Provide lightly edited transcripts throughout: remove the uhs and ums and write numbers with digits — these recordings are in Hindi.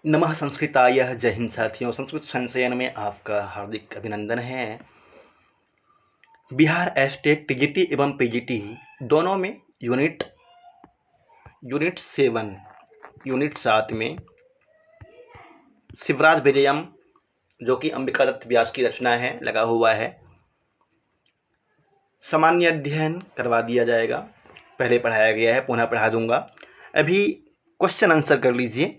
नमः संस्कृताय। जय हिंद साथियों। संस्कृत संचयन में आपका हार्दिक अभिनंदन है। बिहार एस्टेट टीजीटी एवं पीजीटी दोनों में यूनिट 7 में शिवराज विजयम, जो कि अंबिका दत्त व्यास की रचना है, लगा हुआ है। सामान्य अध्ययन करवा दिया जाएगा। पहले पढ़ाया गया है, पुनः पढ़ा दूंगा। अभी क्वेश्चन आंसर कर लीजिए।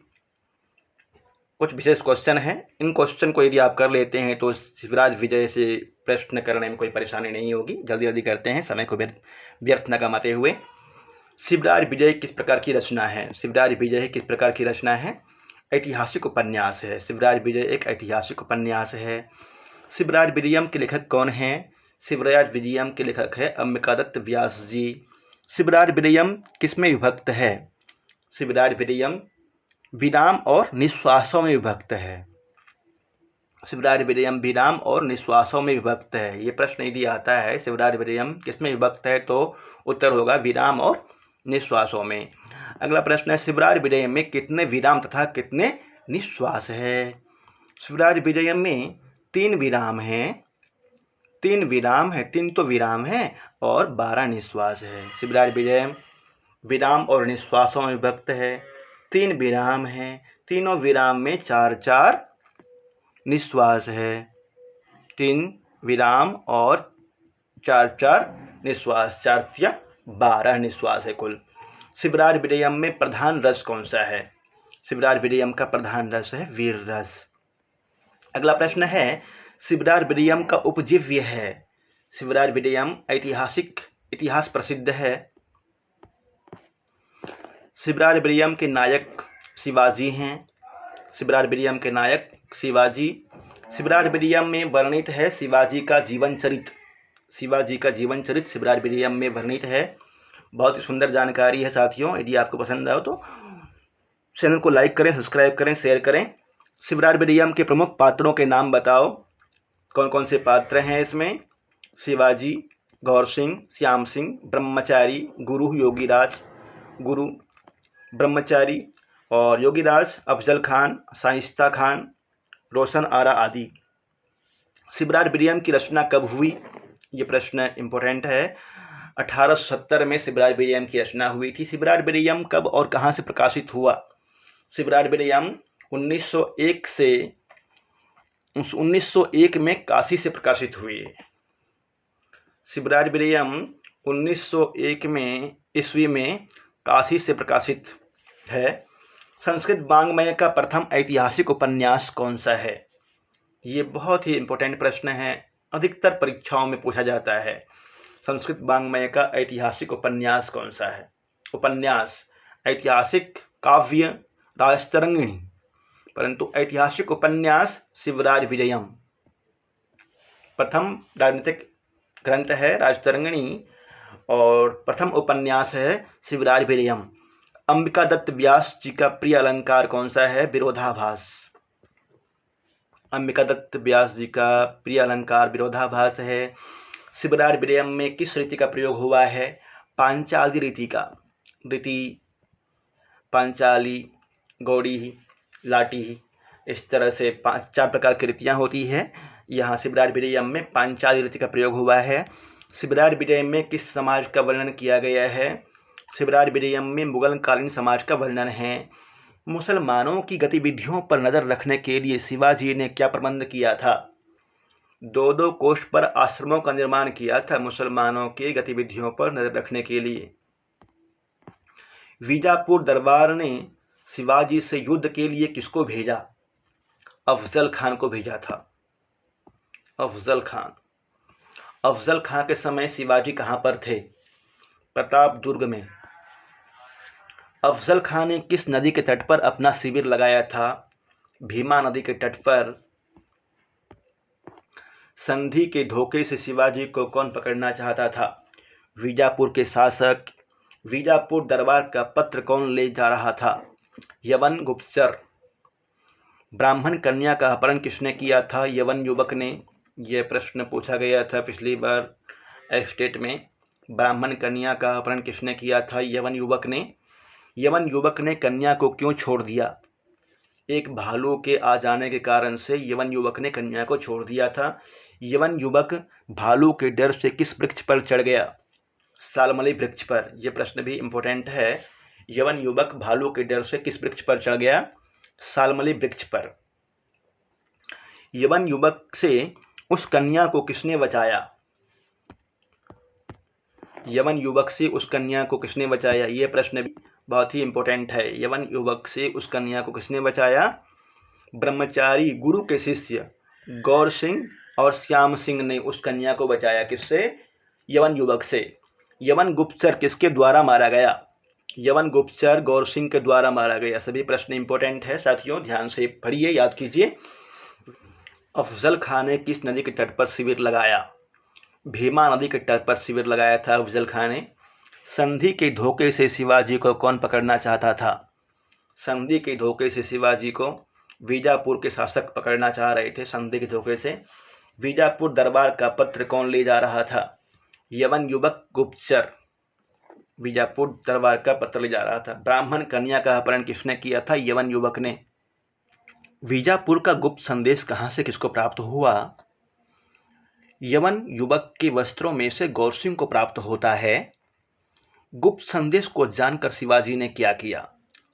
कुछ विशेष क्वेश्चन हैं। इन क्वेश्चन को यदि आप कर लेते हैं तो शिवराज विजय से प्रश्न करने में कोई परेशानी नहीं होगी। जल्दी जल्दी करते हैं, समय को व्यर्थ न गंवाते हुए। शिवराज विजय किस प्रकार की रचना है? शिवराज विजय किस प्रकार की रचना है? ऐतिहासिक उपन्यास है। शिवराज विजय एक ऐतिहासिक उपन्यास है। शिवराज विजयम के लेखक कौन हैं? शिवराज विजयम के लेखक है अंबिका दत्त व्यास जी। शिवराज विजयम किसमें विभक्त है? शिवराज विजयम विराम और निश्वासों में विभक्त है। शिवराज विजयम विराम और निश्वासों में विभक्त है। ये प्रश्न यदि आता है शिवराज विजयम किसमें विभक्त है, तो उत्तर होगा विराम और निश्वासों में। अगला प्रश्न है, शिवराज विजयम में कितने विराम तथा कितने निश्वास है? शिवराज विजयम में 3 विराम हैं। 3 विराम है, 3 तो विराम है और 12 निश्वास है। शिवराज विजयम विराम और निश्वासों में विभक्त है। 3 विराम हैं, तीनों विराम में 4-4 निश्वास है। 3 विराम और 4-4 निश्वास, 4 × 12 निश्वास है कुल। शिवराज विजयम में प्रधान रस कौन सा है? शिवराज विजयम का प्रधान रस है वीर रस। अगला प्रश्न है, शिवराज विजयम का उपजीव्य है। शिवराज विजयम इतिहास प्रसिद्ध है। शिवराज विजयम के नायक शिवाजी हैं। शिवराज विजयम के नायक शिवाजी। शिवराज विजयम में वर्णित है शिवाजी का जीवन चरित्र। शिवाजी का जीवन चरित्र शिवराज विजयम में वर्णित है। बहुत ही सुंदर जानकारी है साथियों। यदि आपको पसंद आए तो चैनल को लाइक करें, सब्सक्राइब करें, शेयर करें। शिवराज विजयम के प्रमुख पात्रों के नाम बताओ। कौन कौन से पात्र हैं इसमें? शिवाजी, गौर सिंह, श्याम सिंह, ब्रह्मचारी, गुरु योगीराज, गुरु ब्रह्मचारी और योगीराज, अफजल खान, शाइस्ता खान, रोशन आरा आदि। शिवराज विजयम की रचना कब हुई? ये प्रश्न इम्पोर्टेंट है। 1870 में शिवराज विजयम की रचना हुई थी। शिवराज विजयम कब और कहाँ से प्रकाशित हुआ? शिवराज विजयम 1901 में काशी से प्रकाशित हुई। शिवराज विजयम 1901 में ईस्वी में काशी से प्रकाशित है। संस्कृत वाङ्मय का प्रथम ऐतिहासिक उपन्यास कौन सा है? ये बहुत ही इम्पोर्टेंट प्रश्न है, अधिकतर परीक्षाओं में पूछा जाता है। संस्कृत वाङ्मय का ऐतिहासिक उपन्यास कौन सा है? उपन्यास, ऐतिहासिक काव्य राजतरंगिणी, परंतु ऐतिहासिक उपन्यास शिवराज विजयम। प्रथम राजनीतिक ग्रंथ है राजतरंगिणी और प्रथम उपन्यास है शिवराज विजयम। अंबिका दत्त व्यास जी का प्रिय अलंकार कौन सा है? विरोधाभास। अंबिका दत्त व्यास जी का प्रिय अलंकार विरोधाभास है। शिवराज विजयम में किस रीति का प्रयोग हुआ है? पांचाली रीति का। रीति पांचाली, गौड़ी, लाटी, इस तरह से 4 प्रकार की रीतियाँ होती है। यहाँ शिवराज विजयम में पांचाली रीति का प्रयोग हुआ है। शिवराज विजयम में किस समाज का वर्णन किया गया है? शिवराज विजयम में मुगल कालीन समाज का वर्णन है। मुसलमानों की गतिविधियों पर नज़र रखने के लिए शिवाजी ने क्या प्रबंध किया था? 2-2 कोष पर आश्रमों का निर्माण किया था मुसलमानों की गतिविधियों पर नज़र रखने के लिए। बीजापुर दरबार ने शिवाजी से युद्ध के लिए किसको भेजा? अफजल खान को भेजा था। अफजल खान। अफजल खान के समय शिवाजी कहाँ पर थे? प्रताप दुर्ग में। अफजल खान ने किस नदी के तट पर अपना शिविर लगाया था? भीमा नदी के तट पर। संधि के धोखे से शिवाजी को कौन पकड़ना चाहता था? बीजापुर के शासक। बीजापुर दरबार का पत्र कौन ले जा रहा था? यवन गुप्तचर। ब्राह्मण कन्या का अपहरण किसने किया था? यवन युवक ने। यह प्रश्न पूछा गया था पिछली बार एस्टेट में। ब्राह्मण कन्या का अपहरण किसने किया था? यवन युवक ने। यवन युवक ने कन्या को क्यों छोड़ दिया? एक भालू के आ जाने के कारण से यवन युवक ने कन्या को छोड़ दिया था। यवन युवक भालू के डर से किस वृक्ष पर चढ़ गया? सालमली वृक्ष पर। यह प्रश्न भी इम्पोर्टेंट है। यवन युवक भालू के डर से किस वृक्ष पर चढ़ गया? सालमली वृक्ष पर। यवन युवक से उस कन्या को किसने बचाया? यवन युवक से उस कन्या को किसने बचाया? यह प्रश्न भी बहुत ही इम्पोर्टेंट है। यवन युवक से उस कन्या को किसने बचाया? ब्रह्मचारी गुरु के शिष्य गौर सिंह और श्याम सिंह ने उस कन्या को बचाया। किससे? यवन युवक से। यवन गुप्तचर किसके द्वारा मारा गया? यवन गुप्तचर गौर सिंह के द्वारा मारा गया। सभी प्रश्न इंपॉर्टेंट है साथियों, ध्यान से पढ़िए, याद कीजिए। अफजल खान ने किस नदी के तट पर शिविर लगाया? भीमा नदी के तट पर शिविर लगाया था अफजल खान ने। संधि के धोखे से शिवाजी को कौन पकड़ना चाहता था? संधि के धोखे से शिवाजी को बीजापुर के शासक पकड़ना चाह रहे थे। संधि के धोखे से बीजापुर दरबार का पत्र कौन ले जा रहा था? यवन युवक गुप्तचर बीजापुर दरबार का पत्र ले जा रहा था। ब्राह्मण कन्या का अपहरण किसने किया था? यवन युवक ने। बीजापुर का गुप्त संदेश कहाँ से किसको प्राप्त हुआ? यवन युवक के वस्त्रों में से गौर सिंह को प्राप्त होता है। गुप्त संदेश को जानकर शिवाजी ने क्या किया?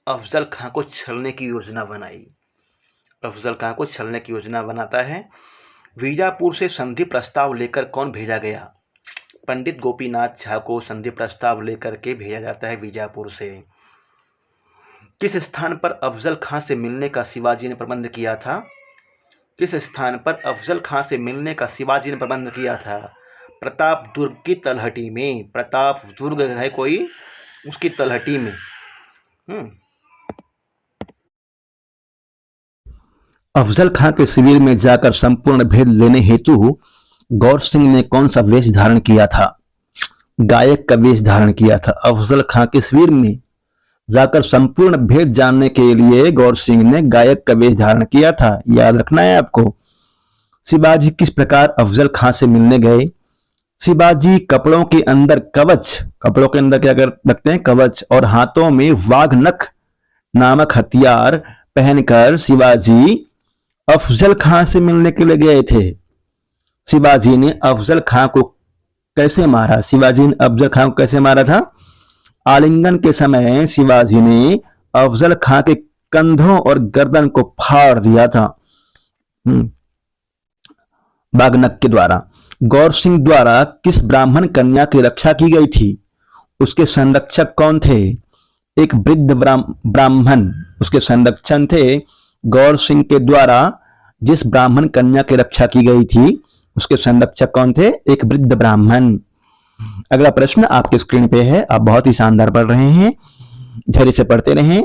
अफजल खां को छलने की योजना बनाई। अफजल खां को छलने की योजना बनाता है। बीजापुर से संधि प्रस्ताव लेकर कौन भेजा गया? पंडित गोपीनाथ झा को संधि प्रस्ताव लेकर के भेजा जाता है बीजापुर से। किस स्थान पर अफजल खां से मिलने का शिवाजी ने प्रबंध किया था? किस स्थान पर अफजल खां से मिलने का शिवाजी ने प्रबंध किया था? प्रताप दुर्ग की तलहटी में। प्रताप दुर्ग है कोई, उसकी तलहटी में। अफजल खां के शिविर में जाकर संपूर्ण भेद लेने हेतु गौर सिंह ने कौन सा वेश धारण किया था? गायक का वेश धारण किया था। अफजल खां के शिविर में जाकर संपूर्ण भेद जानने के लिए गौर सिंह ने गायक का वेश धारण किया था। याद रखना है आपको। शिवाजी किस प्रकार अफजल खां से मिलने गए? शिवाजी कपड़ों के अंदर कवच, कपड़ों के अंदर क्या कर रखते हैं? कवच, और हाथों में वाघ नख नामक हथियार पहनकर शिवाजी अफजल खां से मिलने के लिए गए थे। शिवाजी ने अफजल खां को कैसे मारा? शिवाजी ने अफजल खां को कैसे मारा था? आलिंगन के समय शिवाजी ने अफजल खां के कंधों और गर्दन को फाड़ दिया था बागनक के द्वारा। गौर सिंह द्वारा किस ब्राह्मण कन्या की रक्षा की गई थी? उसके संरक्षक कौन थे? एक वृद्ध ब्राह्मण उसके संरक्षण थे। गौर सिंह के द्वारा जिस ब्राह्मण कन्या की रक्षा की गई थी उसके संरक्षक कौन थे? एक वृद्ध ब्राह्मण। अगला प्रश्न आपके स्क्रीन पे है, आप बहुत ही शानदार पढ़ रहे हैं, धैर्य से पढ़ते रहें।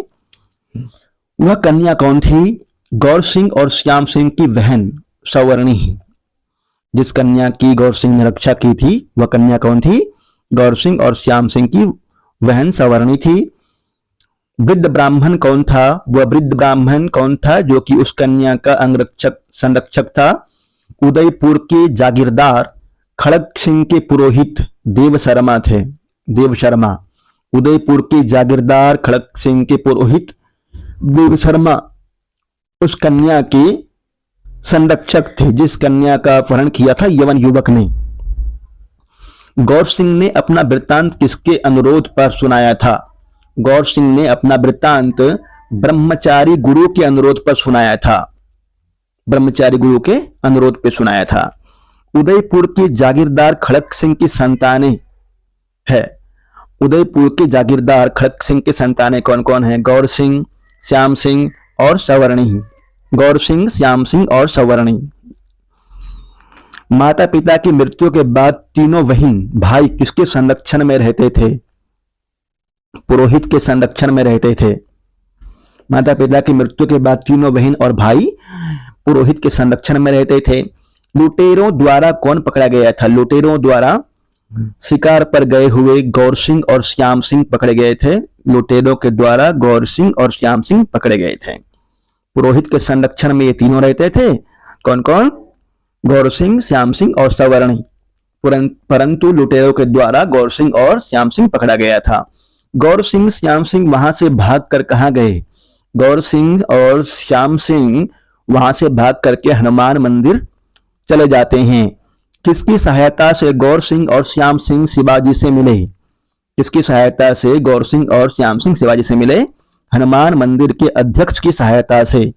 वह कन्या कौन थी? गौर सिंह और श्याम सिंह की बहन सवर्णी। जिस कन्या की गौर सिंह ने रक्षा की थी वह कन्या कौन थी? गौर सिंह और श्याम सिंह की बहन सवर्णी थी। वृद्ध ब्राह्मण कौन था? वह वृद्ध ब्राह्मण कौन था जो कि उस कन्या का अंगरक्षक संरक्षक था? उदयपुर के जागीरदार खड़ग सिंह के पुरोहित देव शर्मा थे। देव शर्मा। उदयपुर के जागीरदार खड़ग सिंह के पुरोहित देव शर्मा उस कन्या के संरक्षक थे जिस कन्या का अपहरण किया था यवन युवक ने। गौर सिंह ने अपना वृत्तांत किसके अनुरोध पर सुनाया था? गौर सिंह ने अपना वृत्तांत ब्रह्मचारी गुरु के अनुरोध पर सुनाया था। ब्रह्मचारी गुरु के अनुरोध पर सुनाया था। उदयपुर के जागीरदार खड़ग सिंह की संतानें है। उदयपुर के जागीरदार खड़ग सिंह की संतानें कौन कौन है? गौर सिंह, श्याम सिंह और सवर्णी। गौर सिंह, श्याम सिंह और सवर्णी। माता पिता की मृत्यु के बाद तीनों बहन भाई किसके संरक्षण में रहते थे? पुरोहित के संरक्षण में रहते थे। माता पिता की मृत्यु के बाद तीनों बहन और भाई पुरोहित के संरक्षण में रहते थे। लुटेरों द्वारा कौन पकड़ा गया था? लुटेरों द्वारा शिकार पर गए हुए गौर सिंह और श्याम सिंह पकड़े गए थे। लुटेरों के द्वारा गौर सिंह और श्याम सिंह पकड़े गए थे। पुरोहित के संरक्षण में ये तीनों रहते थे। कौन कौन? गौर सिंह, श्याम सिंह और सवर्णी। परंतु लुटेरों के द्वारा गौर सिंह और श्याम सिंह पकड़ा गया था। गौर सिंह, श्याम सिंह वहां से भागकर कहां गए? गौर सिंह और श्याम सिंह वहां से भाग करके हनुमान मंदिर चले जाते हैं। किसकी सहायता से गौर सिंह और श्याम सिंह शिवाजी से मिले? किसकी सहायता से गौर सिंह और श्याम सिंह शिवाजी से मिले? हनुमान मंदिर के अध्यक्ष की सहायता से।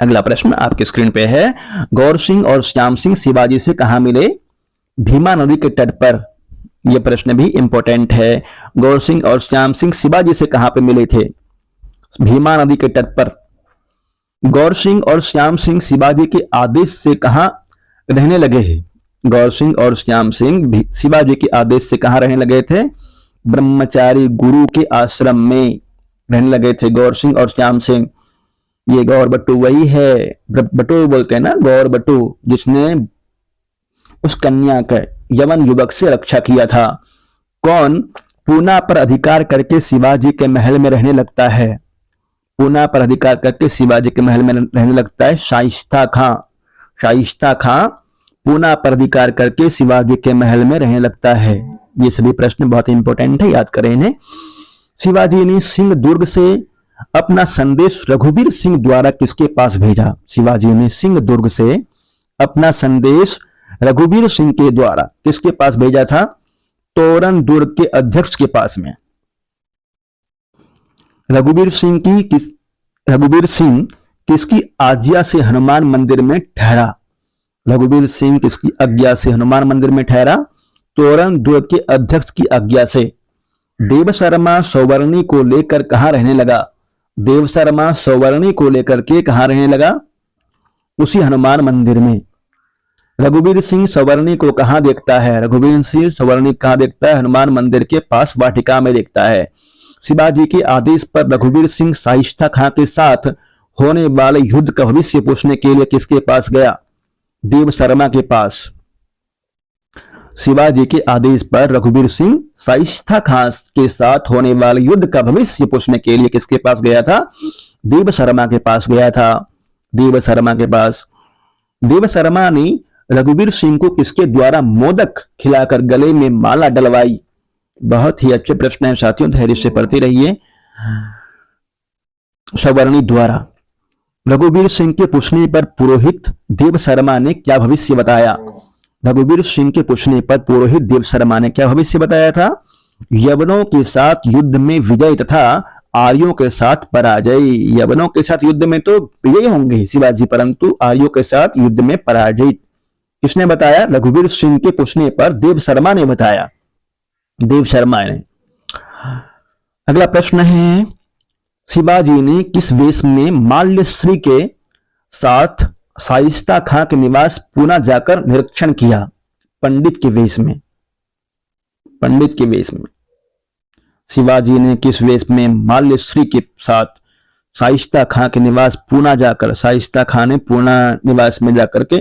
अगला प्रश्न आपकी स्क्रीन पे है, गौर सिंह और श्याम सिंह शिवाजी से कहां मिले? भीमा नदी के तट पर। यह प्रश्न भी इंपॉर्टेंट है। गौर सिंह और श्याम सिंह शिवाजी से कहां पे मिले थे? भीमा नदी के तट पर। गौर सिंह और श्याम सिंह शिवाजी के आदेश से कहां रहने लगे हैं? गौर सिंह और श्याम सिंह शिवाजी के आदेश से कहां रहने लगे थे? ब्रह्मचारी गुरु के आश्रम में रहने लगे थे गौर सिंह और श्याम सिंह। ये गौर बटू वही है, बटू बोलते हैं ना, गौर बटू, जिसने उस कन्या का यवन युवक से रक्षा किया था। कौन पूना पर अधिकार करके शिवाजी के महल में रहने लगता है? पूना पर अधिकार करके शिवाजी के महल में रहने लगता है शाइस्ता खां। शाइस्ता खां पूना पर अधिकार करके शिवाजी के महल में रहने लगता है। ये सभी प्रश्न बहुत इंपॉर्टेंट है, याद करें इन्हें। शिवाजी ने सिंह दुर्ग से अपना संदेश रघुवीर सिंह द्वारा किसके पास भेजा? शिवाजी ने सिंह दुर्ग से अपना संदेश रघुवीर सिंह के द्वारा किसके पास भेजा था? तोरण दुर्ग के अध्यक्ष के पास में। रघुवीर सिंह किसकी आज्ञा से हनुमान मंदिर में ठहरा? रघुवीर सिंह किसकी आज्ञा से हनुमान मंदिर में ठहरा? तोरण दुर्ग के अध्यक्ष की आज्ञा से। देव शर्मा सौवर्णी को लेकर कहां रहने लगा? देव शर्मा सौवर्णी को लेकर के कहां रहने लगा? उसी हनुमान मंदिर में। रघुवीर सिंह सौवर्णी को कहां देखता है? रघुवीर सिंह सौवर्णी कहां देखता है? हनुमान मंदिर के पास वाटिका में देखता है। शिवाजी के आदेश पर रघुवीर सिंह शाइस्ता खां के साथ होने वाले युद्ध का भविष्य पूछने के लिए किसके पास गया? देव शर्मा के पास। शिवाजी के आदेश पर रघुवीर सिंह शाइस्ता खां के साथ होने वाले युद्ध का भविष्य पूछने के लिए किसके पास गया था? देव शर्मा के पास गया था। देव शर्मा के पास। देव शर्मा ने रघुवीर सिंह को किसके द्वारा मोदक खिलाकर गले में माला डलवाई? बहुत ही अच्छे प्रश्न है साथियों, धैर्य से पढ़ते रहिए। सवर्णी द्वारा। रघुवीर सिंह के पूछने पर पुरोहित देव शर्मा ने क्या भविष्य बताया? रघुवीर सिंह के पूछने पर पुरोहित देव शर्मा ने क्या भविष्य बताया था? यवनों के साथ युद्ध में विजय तथा आर्यों के साथ पराजय। यवनों के साथ युद्ध में तो विजय होंगे शिवाजी, परंतु आर्यों के साथ युद्ध में पराजय। किसने बताया? रघुवीर सिंह के पूछने पर देव शर्मा ने बताया। देव शर्मा ने। अगला प्रश्न है, शिवाजी ने किस वेश में माल्यश्री के साथ शाइस्ता खां के निवास पूना जाकर निरीक्षण किया? पंडित के वेश में। पंडित के वेश में। शिवाजी ने किस वेश में माल्यश्री के साथ शाइस्ता खां के निवास पूना जाकर, शाइस्ता खां ने पूना निवास में जाकर के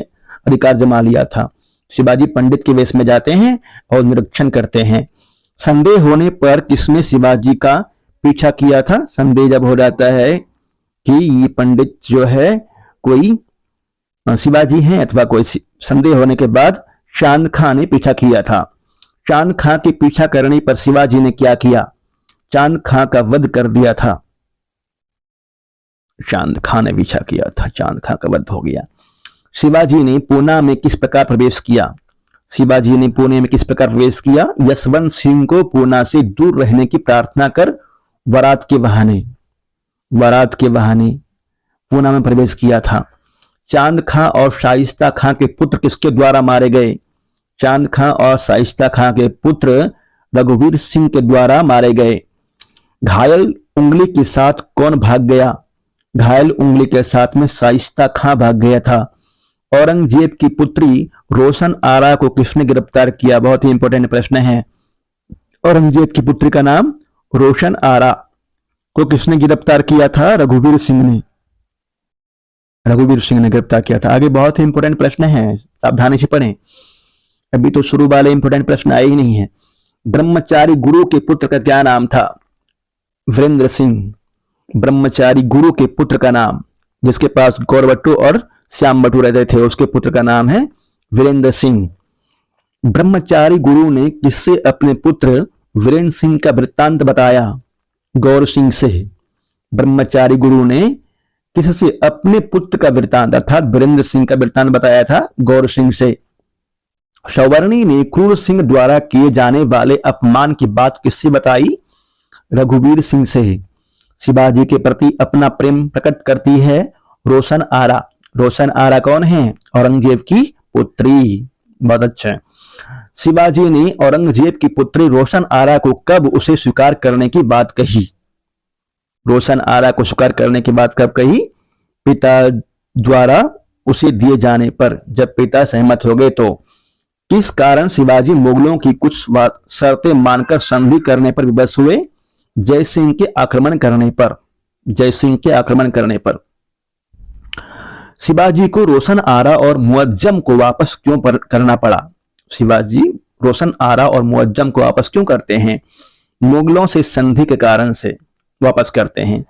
अधिकार जमा लिया था। शिवाजी पंडित के वेश में जाते हैं और निरीक्षण करते हैं। संदेह होने पर किसने शिवाजी का पीछा किया था? संदेह जब हो जाता है कि ये पंडित जो है कोई शिवाजी हैं अथवा कोई, संदेह होने के बाद चांद खां ने पीछा किया था। चांद खां के पीछा करने पर शिवाजी ने क्या किया? चांद खां का वध कर दिया था। चांद खां ने पीछा किया था, चांद खां का वध हो गया। शिवाजी ने पूना में किस प्रकार प्रवेश किया? शिवाजी ने पुणे में किस प्रकार प्रवेश किया? यशवंत सिंह को पूना से दूर रहने की प्रार्थना कर बारात के बहाने पूना में प्रवेश किया था। चांद खां और शाइस्ता खां के पुत्र किसके द्वारा मारे गए? चांद खां और शाइस्ता खां के पुत्र रघुवीर सिंह के द्वारा मारे गए। घायल उंगली के साथ कौन भाग गया? घायल उंगली के साथ में शाइस्ता खां भाग गया था। औरंगजेब की पुत्री रोशन आरा को किसने गिरफ्तार किया? बहुत ही इंपॉर्टेंट प्रश्न है। औरंगजेब की पुत्री का नाम रोशन आरा को किसने गिरफ्तार किया था? रघुवीर सिंह ने। रघुवीर सिंह ने गिरफ्तार किया था। आगे बहुत ही इंपॉर्टेंट प्रश्न है, सावधानी से पढ़ें। अभी तो शुरू वाले इंपॉर्टेंट प्रश्न आए ही नहीं है। ब्रह्मचारी गुरु के पुत्र का क्या नाम था? वीरेंद्र सिंह। ब्रह्मचारी गुरु के पुत्र का नाम, जिसके पास गौरबट्टू और श्याम बटू रहते थे, उसके पुत्र का नाम है वीरेंद्र सिंह। ब्रह्मचारी गुरु ने किससे अपने पुत्र वीरेंद्र सिंह का वृत्तांत बताया? गौर सिंह से। ब्रह्मचारी गुरु ने किससे अपने पुत्र का वृत्तांत अर्थात वीरेंद्र सिंह का वृत्तांत बताया था? गौर सिंह से। सौवर्णी ने क्रूर सिंह द्वारा किए जाने वाले अपमान की बात किससे बताई? रघुवीर सिंह से। शिवाजी के प्रति अपना प्रेम प्रकट करती है रोशन आरा। रोशन आरा कौन है? औरंगजेब की पुत्री। बहुत अच्छा। शिवाजी ने औरंगजेब की पुत्री रोशन आरा को कब उसे स्वीकार करने की बात कही? रोशन आरा को स्वीकार करने की बात कब कही? पिता द्वारा उसे दिए जाने पर। जब पिता सहमत हो गए तो। किस कारण शिवाजी मुगलों की कुछ शर्तें मानकर संधि करने पर विवश हुए? जय सिंह के आक्रमण करने पर। जय सिंह के आक्रमण करने पर। शिवाजी को रोशन आरा और मुअज्जम को वापस क्यों करना पड़ा? शिवाजी रोशन आरा और मुअज्जम को वापस क्यों करते हैं? मुगलों से संधि के कारण से वापस करते हैं।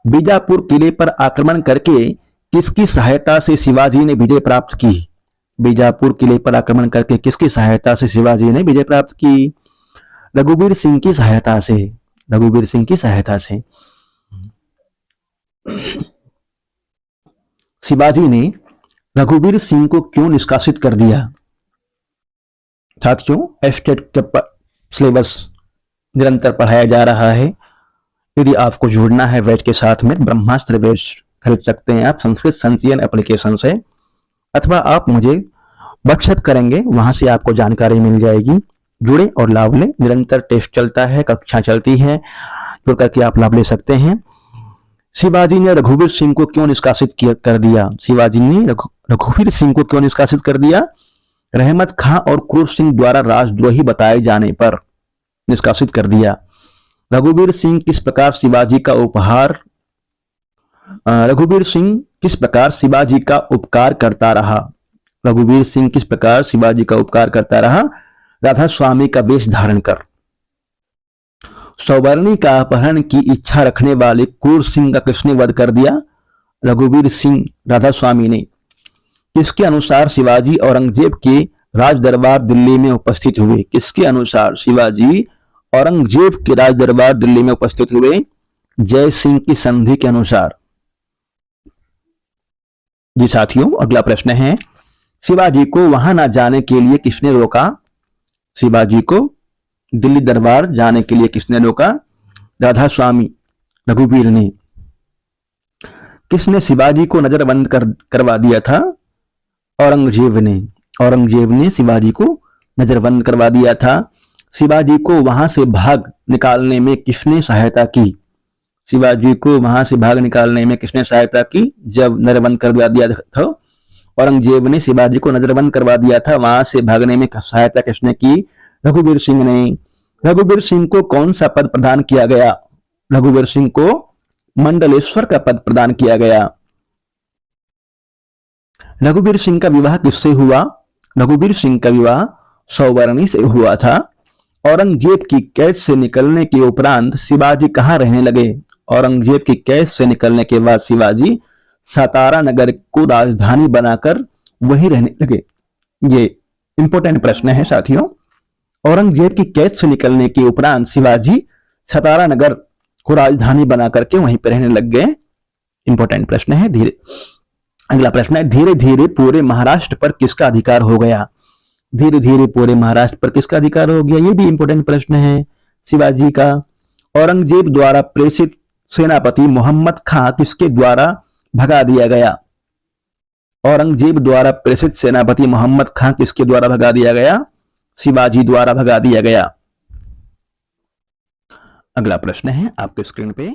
बीजापुर किले पर आक्रमण करके किसकी सहायता से शिवाजी ने विजय प्राप्त की? बीजापुर किले पर आक्रमण करके किसकी सहायता से शिवाजी ने विजय प्राप्त की? रघुवीर सिंह की सहायता से। रघुवीर सिंह की सहायता से। शिवाजी ने रघुवीर सिंह को क्यों निष्कासित कर दिया? साथियों, एस्टेट के सिलेबस निरंतर पढ़ाया जा रहा है। यदि आपको जुड़ना है बैच के साथ में, ब्रह्मास्त्र बैच खरीद सकते हैं आप संस्कृत संचयन एप्लीकेशन से, अथवा आप मुझे व्हाट्सएप करेंगे, वहां से आपको जानकारी मिल जाएगी। जुड़े और लाभ लें। निरंतर टेस्ट चलता है, कक्षा चलती है, जुड़ करके आप लाभ ले सकते हैं। शिवाजी ने रघुवीर सिंह को क्यों निष्कासित कर दिया? शिवाजी ने रघुवीर सिंह को क्यों निष्कासित कर दिया? रहमत खां और क्रूर सिंह द्वारा राजद्रोही बताए जाने पर निष्कासित कर दिया। रघुवीर सिंह किस प्रकार शिवाजी का उपहार रघुवीर सिंह किस प्रकार शिवाजी का उपकार करता रहा? रघुवीर सिंह किस प्रकार शिवाजी का उपकार करता रहा? राधा स्वामी का वेश धारण कर। सौवर्णी का अपहरण की इच्छा रखने वाले क्रूर सिंह का किसने वध कर दिया? रघुवीर सिंह राधा स्वामी ने। किसके अनुसार शिवाजी औरंगजेब के राज दरबार दिल्ली में उपस्थित हुए? किसके अनुसार शिवाजी औरंगजेब के राज दरबार दिल्ली में उपस्थित हुए? जय सिंह की संधि के अनुसार। जी साथियों, अगला प्रश्न है, शिवाजी को वहां न जाने के लिए किसने रोका? शिवाजी को दिल्ली दरबार जाने के लिए किसने रोका? राधा स्वामी रघुवीर ने। किसने शिवाजी को नजरबंद करवा दिया था? औरंगजेब ने। औरंगजेब ने शिवाजी को नजरबंद करवा दिया था। शिवाजी को वहां से भाग निकालने में किसने सहायता की? शिवाजी को वहां से भाग निकालने में किसने सहायता की? जब नजरबंद करवा दिया था औरंगजेब ने शिवाजी को नजरबंद करवा दिया था, वहां से भागने में सहायता किसने की? रघुवीर सिंह ने। रघुवीर सिंह को कौन सा पद प्रदान किया गया? रघुवीर सिंह को मंडलेश्वर का पद प्रदान किया गया। रघुवीर सिंह का विवाह किससे हुआ? रघुवीर सिंह का विवाह सौवर्णी से हुआ था। औरंगजेब की कैद से निकलने के उपरांत शिवाजी कहाँ रहने लगे? औरंगजेब की कैद से निकलने के बाद शिवाजी सातारा नगर को राजधानी बनाकर वहीं रहने लगे। ये इंपॉर्टेंट प्रश्न है साथियों। औरंगजेब की कैद से निकलने के उपरांत शिवाजी सातारा नगर को राजधानी बनाकर के वहीं पर रहने लग गए। इंपॉर्टेंट प्रश्न है। अगला प्रश्न है, धीरे धीरे पूरे महाराष्ट्र पर किसका अधिकार हो गया? धीरे धीरे पूरे महाराष्ट्र पर किसका अधिकार हो गया? ये भी इंपॉर्टेंट प्रश्न है शिवाजी का। औरंगजेब द्वारा प्रेषित सेनापति मोहम्मद खां किसके द्वारा भगा दिया गया? औरंगजेब द्वारा प्रेषित सेनापति मोहम्मद खां किसके द्वारा भगा दिया गया? शिवाजी द्वारा भगा दिया गया। अगला प्रश्न है आपके स्क्रीन पे,